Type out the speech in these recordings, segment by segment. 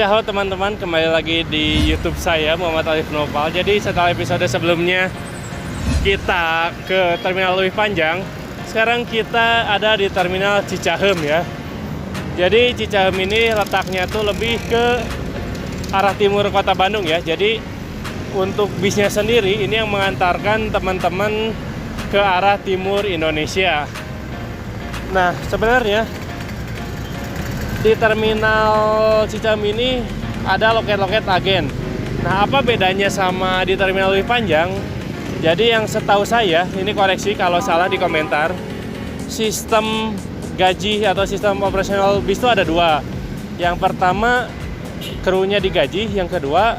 Ya, halo teman-teman, kembali lagi di YouTube saya, Muhammad Alif Nopal. Jadi setelah episode sebelumnya kita ke Terminal Leuwi Panjang, sekarang kita ada di Terminal Cicahem ya. Jadi Cicahem ini letaknya tuh lebih ke arah timur kota Bandung ya. Jadi untuk bisnya sendiri ini yang mengantarkan teman-teman ke arah timur Indonesia. Nah, sebenarnya di Terminal Cicahem ini ada loket-loket agen. Nah, apa bedanya sama di Terminal Leuwi Panjang? Jadi yang setahu saya, ini koreksi kalau salah di komentar, sistem gaji atau sistem operasional bis itu ada dua. Yang pertama, krunya digaji. Yang kedua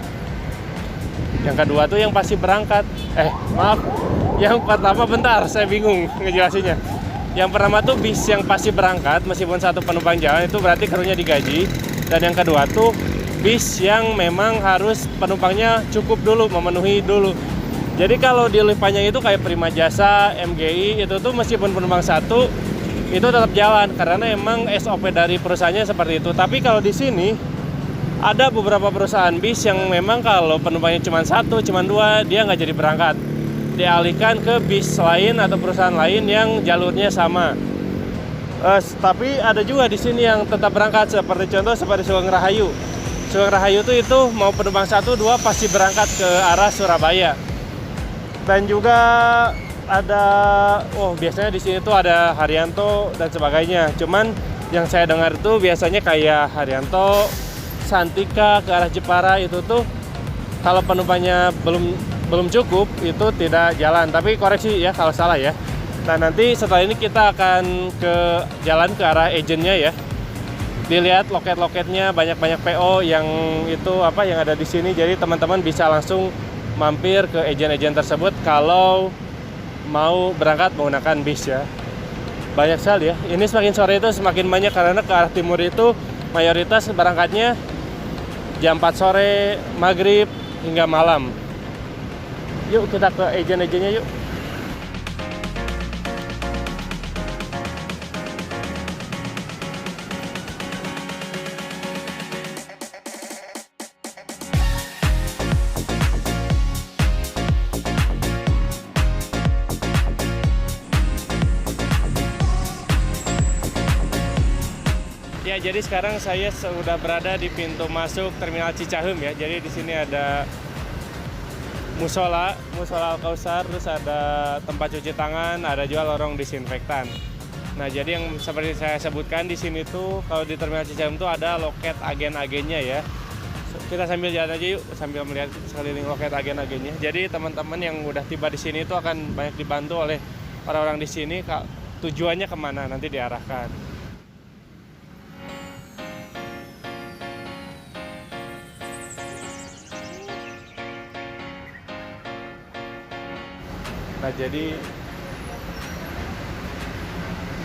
tuh yang pasti berangkat. Yang pertama bentar, saya bingung ngejelasinnya. Yang pertama tuh bis yang pasti berangkat meskipun satu penumpang jalan, itu berarti krunya digaji. Dan yang kedua tuh bis yang memang harus penumpangnya cukup dulu, memenuhi dulu. Jadi kalau di Leuwi Panjang itu kayak Prima Jasa, MGI, itu tuh meskipun penumpang satu itu tetap jalan karena emang SOP dari perusahaannya seperti itu. Tapi kalau di sini ada beberapa perusahaan bis yang memang kalau penumpangnya cuma satu, cuma dua, dia nggak jadi berangkat, dialihkan ke bis lain atau perusahaan lain yang jalurnya sama. Tapi ada juga di sini yang tetap berangkat, seperti contoh seperti Sugeng Rahayu. Sugeng Rahayu itu mau penumpang 1, 2 pasti berangkat ke arah Surabaya. Dan juga ada, biasanya di sini tuh ada Haryanto dan sebagainya. Cuman yang saya dengar itu biasanya kayak Haryanto, Santika ke arah Jepara itu tuh kalau penumpangnya belum cukup itu tidak jalan. Tapi koreksi ya kalau salah ya. Nah, nanti setelah ini kita akan jalan ke arah agennya ya. Dilihat loket-loketnya, banyak-banyak PO yang yang ada di sini. Jadi teman-teman bisa langsung mampir ke agen-agen tersebut kalau mau berangkat menggunakan bis ya. Banyak sekali ya. Ini semakin sore itu semakin banyak karena ke arah timur itu mayoritas berangkatnya jam 4 sore, maghrib hingga malam. Yuk kita ke agen-agennya yuk. Ya, jadi sekarang saya sudah berada di pintu masuk Terminal Cicahem ya. Jadi di sini ada musola Al-Kausar, terus ada tempat cuci tangan, ada juga lorong disinfektan. Nah, jadi yang seperti saya sebutkan di sini tuh kalau di Terminal Cicahem tuh ada loket agen-agennya ya. Kita sambil jalan aja yuk, sambil melihat sekeliling loket agen-agennya. Jadi teman-teman yang udah tiba di sini tuh akan banyak dibantu oleh orang-orang di sini. Tujuannya kemana nanti diarahkan. Nah, jadi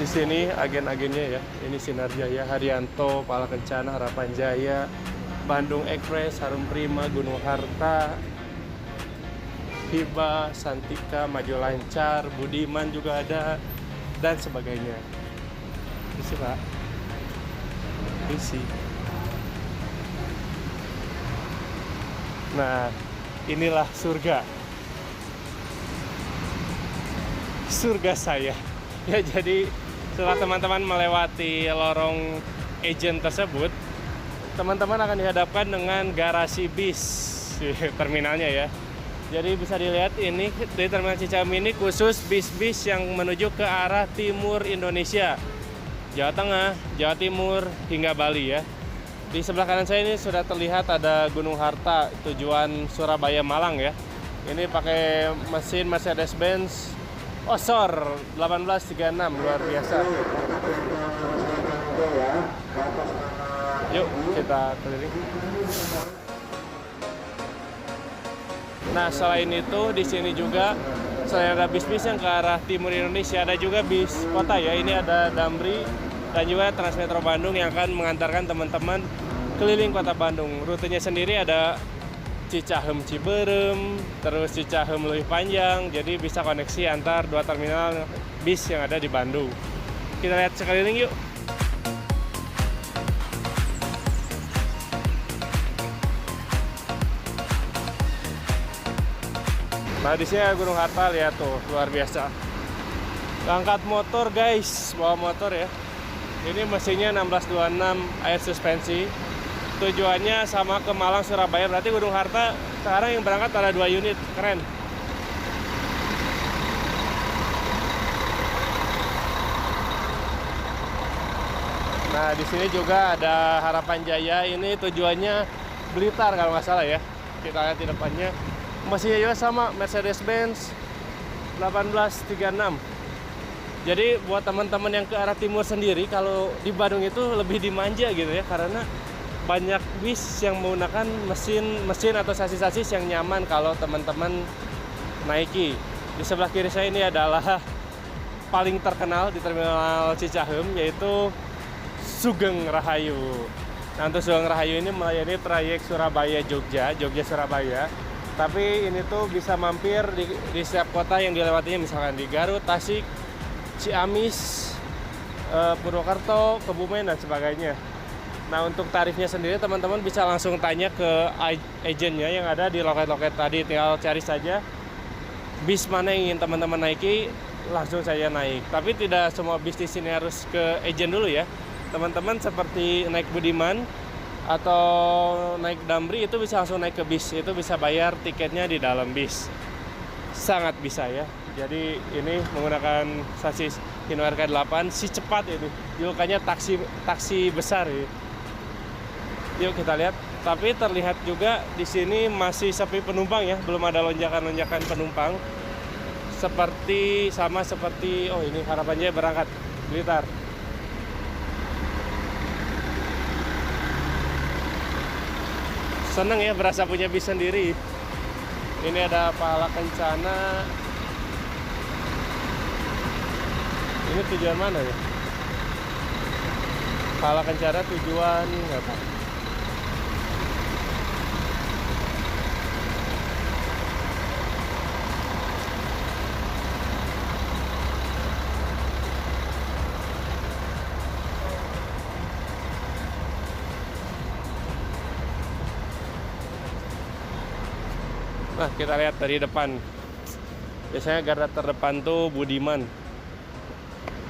di sini agen-agennya ya. Ini Sinar Jaya, Haryanto, Pala Kencana, Harapan Jaya, Bandung Express, Harum Prima, Gunung Harta, Hiba, Santika, Maju Lancar, Budiman juga ada dan sebagainya. Isi Pak. Isi. Nah, inilah surga saya ya. Jadi setelah teman-teman melewati lorong agent tersebut, teman-teman akan dihadapkan dengan garasi bis terminalnya ya. Jadi bisa dilihat ini di Terminal Cicahem ini khusus bis-bis yang menuju ke arah timur Indonesia, Jawa Tengah, Jawa Timur hingga Bali ya. Di sebelah kanan saya ini sudah terlihat ada Gunung Harta tujuan Surabaya Malang ya. Ini pakai mesin Mercedes-Benz Osor 1836, luar biasa. Yuk kita keliling. Nah, selain itu di sini juga selain ada bis-bis yang ke arah timur Indonesia, ada juga bis kota ya. Ini ada Damri dan juga Transmetro Bandung yang akan mengantarkan teman-teman keliling kota Bandung. Rutenya sendiri ada Cicahem Ciberem, terus Cicahem Leuwi Panjang. Jadi bisa koneksi antar dua terminal bis yang ada di Bandung. Kita lihat sekeliling yuk. Nah di sini ada Gunung Harta, lihat tuh luar biasa. Angkat motor guys, bawa motor ya. Ini mesinnya 1626 air suspensi. Tujuannya sama ke Malang Surabaya, berarti Gunung Harta sekarang yang berangkat ada 2 unit, keren. Nah di sini juga ada Harapan Jaya, ini tujuannya Blitar kalau nggak salah ya. Kita lihat di depannya, mesinnya juga sama Mercedes-Benz 1836. Jadi buat teman-teman yang ke arah timur sendiri, kalau di Bandung itu lebih dimanja gitu ya, karena banyak bis yang menggunakan mesin atau sasis-sasis yang nyaman kalau teman-teman naiki. Di sebelah kiri saya ini adalah paling terkenal di Terminal Cicahem, yaitu Sugeng Rahayu. Nah untuk Sugeng Rahayu ini melayani trayek Surabaya-Jogja, Jogja-Surabaya. Tapi ini tuh bisa mampir di setiap kota yang dilewatinya, misalkan di Garut, Tasik, Ciamis, Purwokerto, Kebumen, dan sebagainya. Nah untuk tarifnya sendiri teman-teman bisa langsung tanya ke agennya yang ada di loket-loket tadi. Tinggal cari saja bis mana yang ingin teman-teman naiki, langsung saja naik. Tapi tidak semua bis di sini harus ke agen dulu ya. Teman-teman seperti naik Budiman atau naik Damri itu bisa langsung naik ke bis. Itu bisa bayar tiketnya di dalam bis. Sangat bisa ya. Jadi ini menggunakan sasis Hino RK8, si cepat itu. Julukannya taksi besar ya. Yuk kita lihat. Tapi terlihat juga di sini masih sepi penumpang ya, belum ada lonjakan-lonjakan penumpang. Sama seperti oh ini Harapan Jaya berangkat Blitar. Seneng ya berasa punya bis sendiri. Ini ada Pahala Kencana. Ini tujuan mana ya? Pahala Kencana tujuan nggak tahu. Nah kita lihat dari depan. Biasanya garda terdepan tuh Budiman.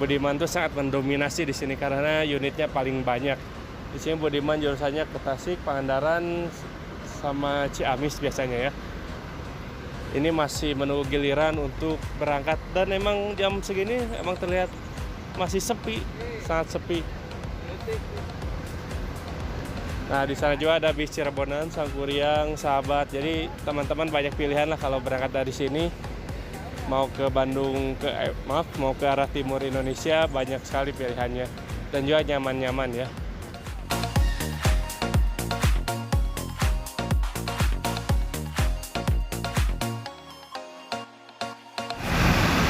Budiman tuh sangat mendominasi di sini karena unitnya paling banyak. Di sini Budiman jurusannya ke Tasik, Pangandaran, sama Ciamis biasanya ya. Ini masih menunggu giliran untuk berangkat dan emang jam segini emang terlihat masih sepi, sangat sepi. Nah di sana juga ada bis Cirebonan, Sangkuriang, Sahabat. Jadi teman-teman banyak pilihan lah kalau berangkat dari sini. Mau ke Bandung, mau ke arah timur Indonesia, banyak sekali pilihannya. Dan juga nyaman-nyaman ya.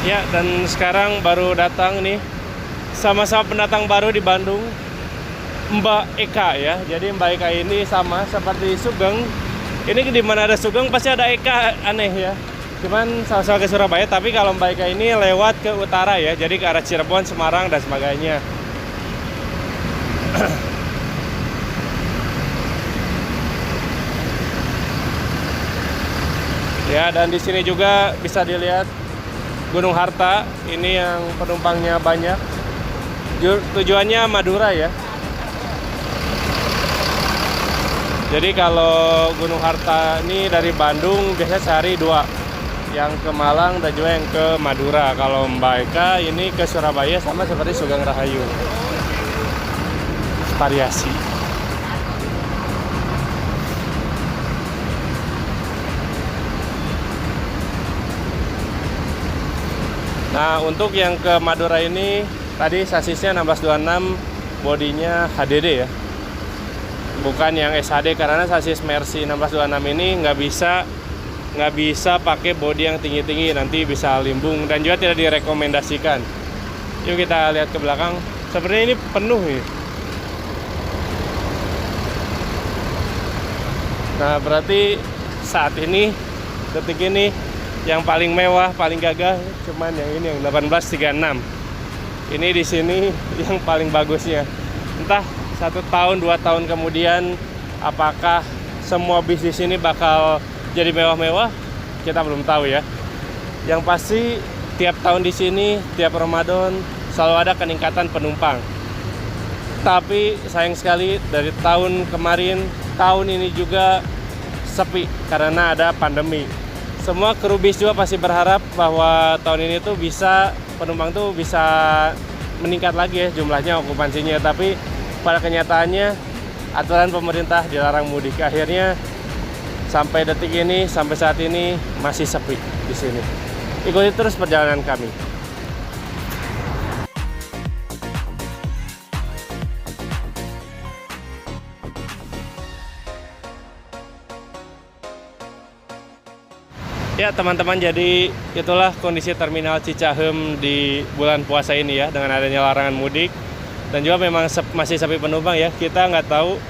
Ya dan sekarang baru datang nih, sama-sama pendatang baru di Bandung, Mbak Eka ya. Jadi Mbak Eka ini sama seperti Sugeng. Ini di mana ada Sugeng pasti ada Eka, aneh ya. Cuman sama-sama ke Surabaya, tapi kalau Mbak Eka ini lewat ke utara ya. Jadi ke arah Cirebon, Semarang dan sebagainya. Ya dan di sini juga bisa dilihat Gunung Harta. Ini yang penumpangnya banyak. Tujuannya Madura ya. Jadi kalau Gunung Harta ini dari Bandung biasanya sehari 2, yang ke Malang dan juga yang ke Madura. Kalau Mbak Eka ini ke Surabaya sama seperti Sugeng Rahayu, variasi. Nah untuk yang ke Madura ini tadi sasisnya 1626, bodinya HDD ya, bukan yang SHD karena sasis Mercy 1626 ini nggak bisa pakai bodi yang tinggi-tinggi, nanti bisa limbung dan juga tidak direkomendasikan. Yuk kita lihat ke belakang, sebenarnya ini penuh nih. Nah berarti saat ini, detik ini yang paling mewah, paling gagah cuman yang ini, yang 1836. Ini di sini yang paling bagusnya. Entah 1 tahun 2 tahun kemudian apakah semua bis di sini bakal jadi mewah-mewah, kita belum tahu ya. Yang pasti tiap tahun di sini, tiap Ramadan selalu ada peningkatan penumpang. Tapi sayang sekali dari tahun kemarin, tahun ini juga sepi karena ada pandemi. Semua kru bis juga pasti berharap bahwa tahun ini tuh penumpang tuh bisa meningkat lagi ya jumlahnya, okupansinya. Tapi pada kenyataannya aturan pemerintah dilarang mudik. Akhirnya sampai detik ini, sampai saat ini masih sepi di sini. Ikuti terus perjalanan kami. Ya teman-teman, jadi itulah kondisi terminal Cicahem di bulan puasa ini ya, dengan adanya larangan mudik dan juga memang masih sepi penumpang ya. Kita nggak tahu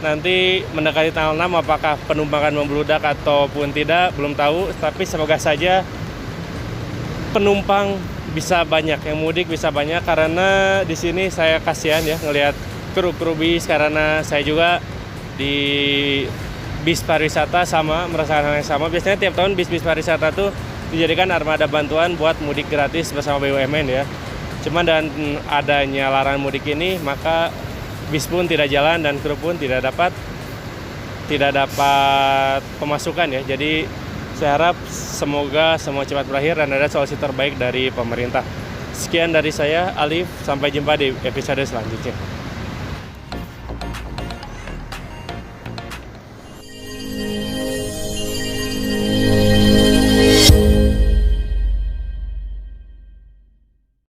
nanti mendekati tanggal 6 apakah penumpang akan membludak ataupun tidak, belum tahu. Tapi semoga saja penumpang bisa banyak, yang mudik bisa banyak, karena di sini saya kasihan ya ngelihat kru-kru bis, karena saya juga di bis pariwisata sama merasakan hal yang sama. Biasanya tiap tahun bis-bis pariwisata tuh dijadikan armada bantuan buat mudik gratis bersama BUMN ya. Cuman dengan adanya larangan mudik ini, maka bis pun tidak jalan dan kru pun tidak dapat pemasukan ya. Jadi saya harap semoga semua cepat berakhir dan ada solusi terbaik dari pemerintah. Sekian dari saya, Alif. Sampai jumpa di episode selanjutnya.